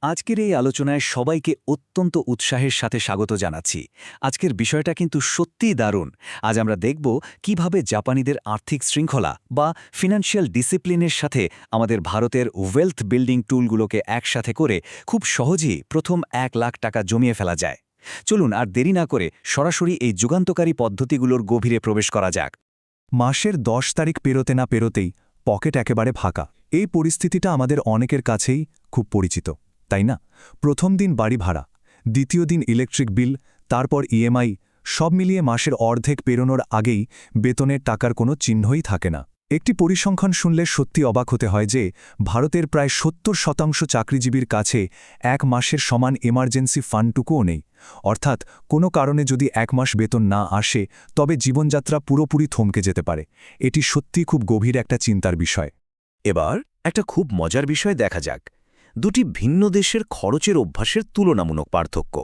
আজকের এই আলোচনায় সবাইকে অত্যন্ত উৎসাহের সাথে স্বাগত জানাচ্ছি। আজকের বিষয়টা কিন্তু সত্যিই দারুণ। আজ আমরা দেখব কিভাবে জাপানিদের আর্থিক শৃঙ্খলা বা ফিনান্সিয়াল ডিসিপ্লিনের সাথে আমাদের ভারতের ওয়েলথ বিল্ডিং টুলগুলোকে একসাথে করে খুব সহজেই প্রথম 1 লাখ টাকা জমিয়ে ফেলা যায়। চলুন আর দেরি না করে সরাসরি এই যুগান্তকারী পদ্ধতিগুলোর গভীরে প্রবেশ করা যাক। মাসের ১০ তারিখ পেরোতে না পেরোতেই পকেট একেবারে ফাঁকা। এই পরিস্থিতিটা আমাদের অনেকের কাছেই খুব পরিচিত, তাই না? প্রথম দিন বাড়ি ভাড়া, দ্বিতীয় দিন ইলেকট্রিক বিল, তারপর ইএমআই, সব মিলিয়ে মাসের অর্ধেক পেরোনোর আগেই বেতনের টাকার কোনো চিহ্নই থাকে না। একটি পরিসংখ্যান শুনলে সত্যি অবাক হতে হয় যে ভারতের প্রায় ৭০% চাকরিজীবীর কাছে ১ মাসের সমান এমার্জেন্সি ফান্ডটুকুও নেই। অর্থাৎ কোনো কারণে যদি ১ মাস বেতন না আসে তবে জীবনযাত্রা পুরোপুরি থমকে যেতে পারে। এটি সত্যি খুব গভীর একটা চিন্তার বিষয়। এবার একটা খুব মজার বিষয় দেখা যাক, দুটি ভিন্ন দেশের খরচের অভ্যাসের তুলনামূলক পার্থক্য।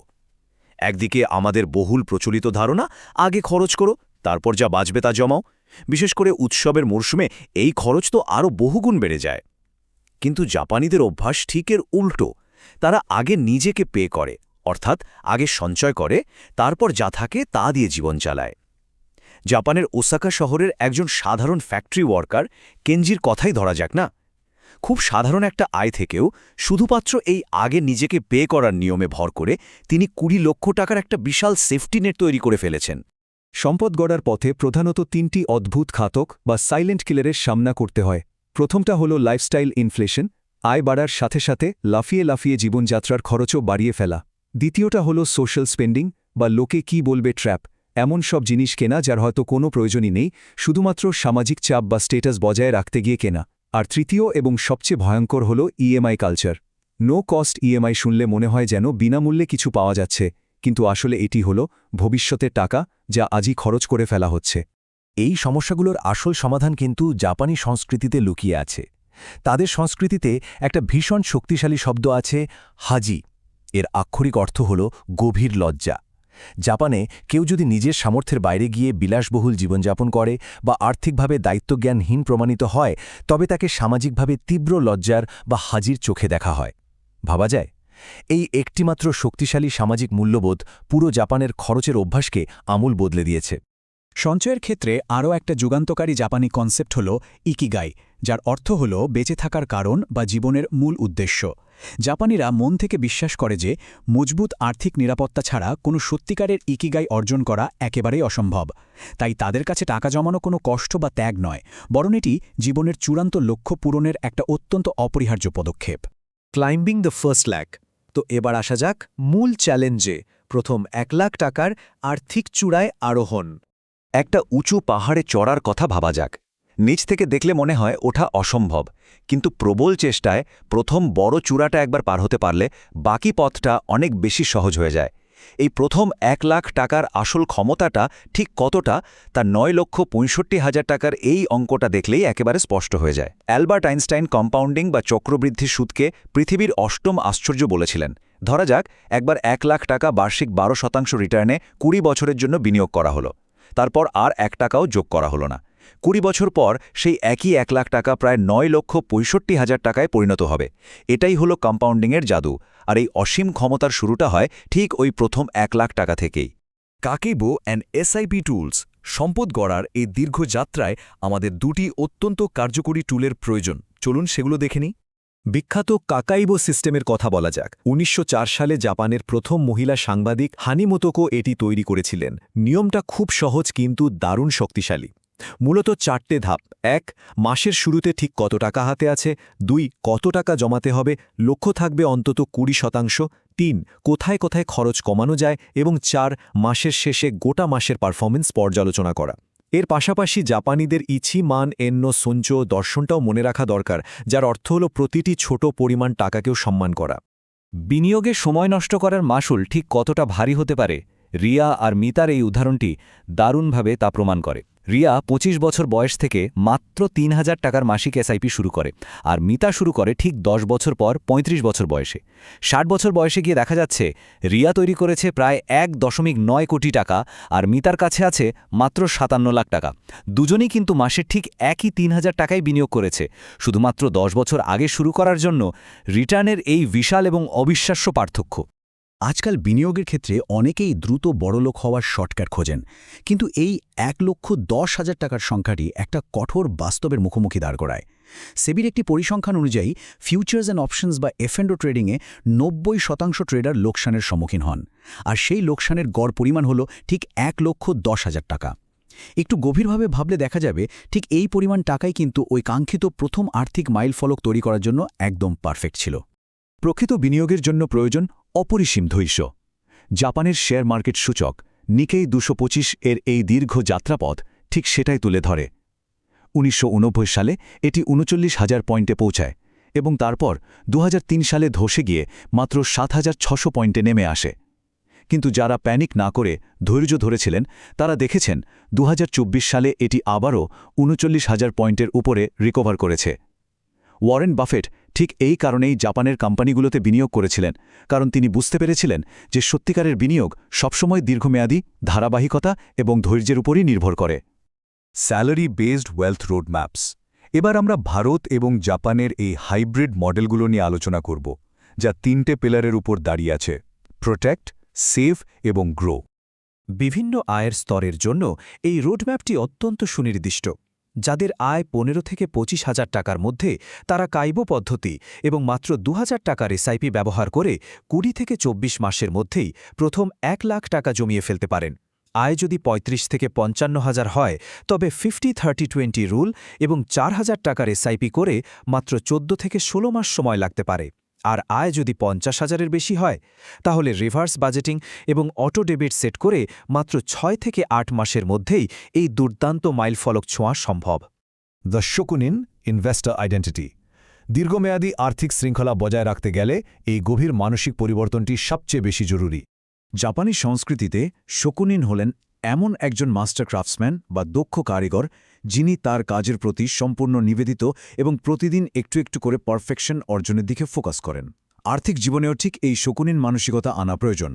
একদিকে আমাদের বহুল প্রচলিত ধারণা, আগে খরচ করো, তারপর যা বাঁচবে তা জমাও। বিশেষ করে উৎসবের মরশুমে এই খরচ তো আরও বহুগুণ বেড়ে যায়। কিন্তু জাপানিদের অভ্যাস ঠিক এর উল্টো। তারা আগে নিজেকে পে করে, অর্থাৎ আগে সঞ্চয় করে, তারপর যা থাকে তা দিয়ে জীবন চালায়। জাপানের ওসাকা শহরের একজন সাধারণ ফ্যাক্টরি ওয়ার্কার কেনজির কথাই ধরা যাক না। খুব সাধারণ একটা আয় থেকেও শুধুমাত্র এই আগে নিজেকে পে করার নিয়মে ভর করে তিনি ২০ লক্ষ টাকার একটা বিশাল সেফটি নেট তৈরি করে ফেলেছেন। সম্পদ গড়ার পথে প্রধানত ৩টি অদ্ভুত ঘাতক বা সাইলেন্ট কিলারের সামনা করতে হয়। প্রথমটা হলো লাইফস্টাইল ইনফ্লেশন, আয় বাড়ার সাথে সাথে লাফিয়ে লাফিয়ে জীবনযাত্রার খরচও বাড়িয়ে ফেলা। দ্বিতীয়টা হলো সোশ্যাল স্পেন্ডিং বা লোকে কি বলবে ট্র্যাপ, এমন সব জিনিস কেনা যার হয়তো কোনো প্রয়োজনই নেই, শুধুমাত্র সামাজিক চাপ বা স্টেটাস বজায় রাখতে গিয়ে কেনা। আর তৃতীয় এবং সবচেয়ে ভয়ঙ্কর হল EMI culture. No cost EMI শুনলে মনে হয় যেন বিনামূল্যে কিছু পাওয়া যাচ্ছে, কিন্তু আসলে এটি হল ভবিষ্যতের টাকা যা আজই খরচ করে ফেলা হচ্ছে। এই সমস্যাগুলোর আসল সমাধান কিন্তু জাপানি সংস্কৃতিতে লুকিয়ে আছে। তাদের সংস্কৃতিতে একটা ভীষণ শক্তিশালী শব্দ আছে, হাজি। এর আক্ষরিক অর্থ হল গভীর লজ্জা। জাপানে কেউ যদি নিজের সামর্থ্যের বাইরে গিয়ে বিলাসবহুল জীবনযাপন করে বা আর্থিকভাবে দায়িত্বজ্ঞানহীন প্রমাণিত হয়, তবে তাকে সামাজিকভাবে তীব্র লজ্জার বা হাজির চোখে দেখা হয়। ভাবা যায়, এই একটিমাত্র শক্তিশালী সামাজিক মূল্যবোধ পুরো জাপানের খরচের অভ্যাসকে আমূল বদলে দিয়েছে। সঞ্চয়ের ক্ষেত্রে আরও একটা যুগান্তকারী জাপানি কনসেপ্ট হল ইকিগাই, যার অর্থ হল বেঁচে থাকার কারণ বা জীবনের মূল উদ্দেশ্য। জাপানিরা মন থেকে বিশ্বাস করে যে মজবুত আর্থিক নিরাপত্তা ছাড়া কোনো সত্যিকারের ইকিগাই অর্জন করা একেবারেই অসম্ভব। তাই তাদের কাছে টাকা জমানো কোনো কষ্ট বা ত্যাগ নয়, বরং এটি জীবনের চূড়ান্ত লক্ষ্য পূরণের একটা অত্যন্ত অপরিহার্য পদক্ষেপ। Climbing the first lack. তো এবার আসা যাক মূল চ্যালেঞ্জে, প্রথম ১ লাখ টাকার আর্থিক চূড়ায় আরোহণ। একটা উঁচু পাহাড়ে চড়ার কথা ভাবা যাক। নিচ থেকে দেখলে মনে হয় ওঠা অসম্ভব, কিন্তু প্রবল চেষ্টায় প্রথম বড় চূড়াটা একবার পার হতে পারলে বাকি পথটা অনেক বেশি সহজ হয়ে যায়। এই প্রথম ১ লাখ টাকার আসল ক্ষমতাটা ঠিক কতটা, তা ৯,৬৫,০০০ টাকার এই অঙ্কটা দেখলেই একেবারে স্পষ্ট হয়ে যায়। অ্যালবার্ট আইনস্টাইন কম্পাউন্ডিং বা চক্রবৃদ্ধি সুদকে পৃথিবীর অষ্টম আশ্চর্য বলেছিলেন। ধরা যাক একবার ১ লাখ টাকা বার্ষিক ১২% রিটার্নে ২০ বছরের জন্য বিনিয়োগ করা হলো। তারপর আর ১ টাকাও যোগ করা হলো না। ২০ বছর পর সেই একই ১ লাখ টাকা প্রায় ৯,৬৫,০০০ টাকায় পরিণত হবে। এটাই হলো কম্পাউন্ডিংয়ের জাদু। আর এই অসীম ক্ষমতার শুরুটা হয় ঠিক ওই প্রথম ১ লাখ টাকা থেকেই। কাকেবো অ্যান্ড এসআইপি টুলস। সম্পদ গড়ার এই দীর্ঘ যাত্রায় আমাদের দুটি অত্যন্ত কার্যকরী টুলের প্রয়োজন। চলুন সেগুলো দেখে নিই। বিখ্যাত কাকাইবো সিস্টেমের কথা বলা যাক। ১৯০৪ সালে জাপানের প্রথম মহিলা সাংবাদিক হানিমোতোকো এটি তৈরি করেছিলেন। নিয়মটা খুব সহজ কিন্তু দারুণ শক্তিশালী। মূলত ৪টে ধাপ। ১. মাসের শুরুতে ঠিক কত টাকা হাতে আছে। ২. কত টাকা জমাতে হবে, লক্ষ্য থাকবে অন্তত ২০%। ৩. কোথায় কোথায় খরচ কমানো যায় এবং ৪. মাসের শেষে গোটা মাসের পারফরমেন্স পর্যালোচনা করা। এর পাশাপাশি জাপানিদের ইছি মান এন্নো সঞ্চো দর্শনটাও মনে রাখা দরকার, যার অর্থ হল প্রতিটি ছোট পরিমাণ টাকাকেও সম্মান করা। বিনিয়োগে সময় নষ্ট করার মাসুল ঠিক কতটা ভারী হতে পারে, রিয়া আর মিতার এই উদাহরণটি দারুণভাবে তা প্রমাণ করে। রিয়া ২৫ বছর বয়স থেকে মাত্র ৩,০০০ টাকার মাসিক এসআইপি শুরু করে, আর মিতা শুরু করে ঠিক ১০ বছর পর ৩৫ বছর বয়সে। ৬০ বছর বয়সে গিয়ে দেখা যাচ্ছে রিয়া তৈরি করেছে প্রায় ১.৯ কোটি টাকা, আর মিতার কাছে আছে মাত্র ৫৭ লাখ টাকা। দুজনেই কিন্তু মাসে ঠিক একই ৩,০০০ টাকাই বিনিয়োগ করেছে, শুধুমাত্র ১০ বছর আগে শুরু করার জন্য। রিটার্নের এই বিশাল এবং অবিশ্বাস্য পার্থক্য। আজকাল বিনিয়োগের ক্ষেত্রে অনেকেই দ্রুত বড়লোক হওয়ার শর্টকাট খোঁজেন, কিন্তু এই ১,১০,০০০ টাকার সংখ্যাটি একটা কঠোর বাস্তবের মুখোমুখি দাঁড় করায়। সেবির একটি পরিসংখ্যান অনুযায়ী ফিউচার্স অ্যান্ড অপশনস বা এফএন্ডও ট্রেডিংয়ে ৯০% ট্রেডার লোকসানের সম্মুখীন হন, আর সেই লোকসানের গড় পরিমাণ হল ঠিক ১,১০,০০০ টাকা। একটু গভীরভাবে ভাবলে দেখা যাবে ঠিক এই পরিমাণ টাকাই কিন্তু ওই কাঙ্ক্ষিত প্রথম আর্থিক মাইলফলক তৈরি করার জন্য একদম পারফেক্ট ছিল। প্রকৃত বিনিয়োগের জন্য প্রয়োজন অপরিসীম ধৈর্য। জাপানের শেয়ার মার্কেট সূচক নিকেই ২২৫ এর এই দীর্ঘ যাত্রাপথ ঠিক সেটাই তুলে ধরে। ১৯৮৯ সালে এটি ৩৯,০০০ পয়েন্টে পৌঁছায় এবং তারপর ২০০৩ সালে ধসে গিয়ে মাত্র ৭,৬০০ পয়েন্টে নেমে আসে। কিন্তু যারা প্যানিক না করে ধৈর্য ধরেছিলেন তারা দেখেছেন ২০২৪ সালে এটি আবারও ৩৯,০০০ পয়েন্টের উপরে রিকভার করেছে। ওয়ারেন বাফেট ঠিক এই কারণেই জাপানের কোম্পানিগুলোতে বিনিয়োগ করেছিলেন, কারণ তিনি বুঝতে পেরেছিলেন যে সত্যিকারের বিনিয়োগ সবসময় দীর্ঘমেয়াদী, ধারাবাহিকতা এবং ধৈর্যের উপরই নির্ভর করে। Salary based wealth roadmaps. এবার আমরা ভারত এবং জাপানের এই হাইব্রিড মডেলগুলো নিয়ে আলোচনা করব, যা ৩টে পিলারের উপর দাঁড়িয়ে আছে: প্রোটেক্ট, সেভ এবং গ্রো। বিভিন্ন আয়ের স্তরের জন্য এই রোডম্যাপটি অত্যন্ত সুনির্দিষ্ট। যাদের আয় ১৫ থেকে ২৫,০০০ টাকার মধ্যে, তারা কাইবো পদ্ধতি এবং মাত্র ২,০০০ টাকার এসআইপি ব্যবহার করে ২০ থেকে ২৪ মাসের মধ্যেই প্রথম ১ লাখ টাকা জমিয়ে ফেলতে পারেন। আয় যদি ৩৫ থেকে ৫৫,০০০ হয়, তবে 50-30-20 রুল এবং ৪,০০০ টাকার এসআইপি করে মাত্র ১৪ থেকে ১৬ মাস সময় লাগতে পারে। আর আয় যদি ৫০,০০০-এর বেশি হয়, তাহলে রিভার্স বাজেটিং এবং অটো ডেবিট সেট করে মাত্র ৬ থেকে ৮ মাসের মধ্যেই এই দুর্দান্ত মাইলফলক ছোঁয়া সম্ভব। দ্য শকুনিন ইনভেস্টর আইডেন্টিটি। দীর্ঘমেয়াদী আর্থিক শৃঙ্খলা বজায় রাখতে গেলে এই গভীর মানসিক পরিবর্তনটি সবচেয়ে বেশি জরুরি। জাপানি সংস্কৃতিতে শকুনিন হলেন এমন একজন মাস্টার ক্রাফটসম্যান বা দক্ষ কারিগর, যিনি তার কাজের প্রতি সম্পূর্ণ নিবেদিত এবং প্রতিদিন একটু একটু করে পারফেকশন অর্জনের দিকে ফোকাস করেন। আর্থিক জীবনেও ঠিক এই শকুনিন মানসিকতা আনা প্রয়োজন।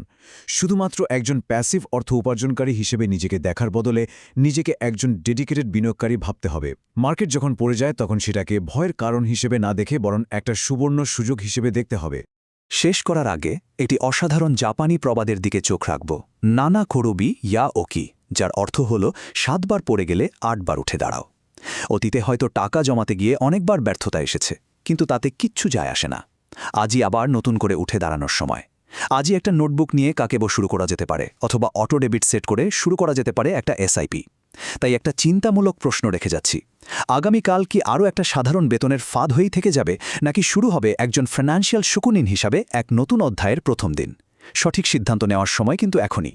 শুধুমাত্র একজন প্যাসিভ অর্থ উপার্জনকারী হিসেবে নিজেকে দেখার বদলে নিজেকে একজন ডেডিকেটেড বিনিয়োগকারী ভাবতে হবে। মার্কেট যখন পড়ে যায় তখন সেটাকে ভয়ের কারণ হিসেবে না দেখে বরং একটা সুবর্ণ সুযোগ হিসেবে দেখতে হবে। শেষ করার আগে একটি অসাধারণ জাপানি প্রবাদের দিকে চোখ রাখব। নানা করবি ইয়া ওকি, যার অর্থ হল ৭ বার পড়ে গেলে ৮ বার উঠে দাঁড়াও। অতীতে হয়তো টাকা জমাতে গিয়ে অনেকবার ব্যর্থতা এসেছে, কিন্তু তাতে কিচ্ছু যায় আসে না। আজই আবার নতুন করে উঠে দাঁড়ানোর সময়। আজই একটা নোটবুক নিয়ে কাকেবো শুরু করা যেতে পারে, অথবা অটো ডেবিট সেট করে শুরু করা যেতে পারে একটা এসআইপি। তাই একটা চিন্তামূলক প্রশ্ন রেখে যাচ্ছি, আগামীকাল কি আরও একটা সাধারণ বেতনের ফাঁদ হয়েই থেকে যাবে, নাকি শুরু হবে একজন ফাইন্যান্সিয়াল শকুনিন হিসাবে এক নতুন অধ্যায়ের প্রথম দিন? সঠিক সিদ্ধান্ত নেওয়ার সময় কিন্তু এখনই।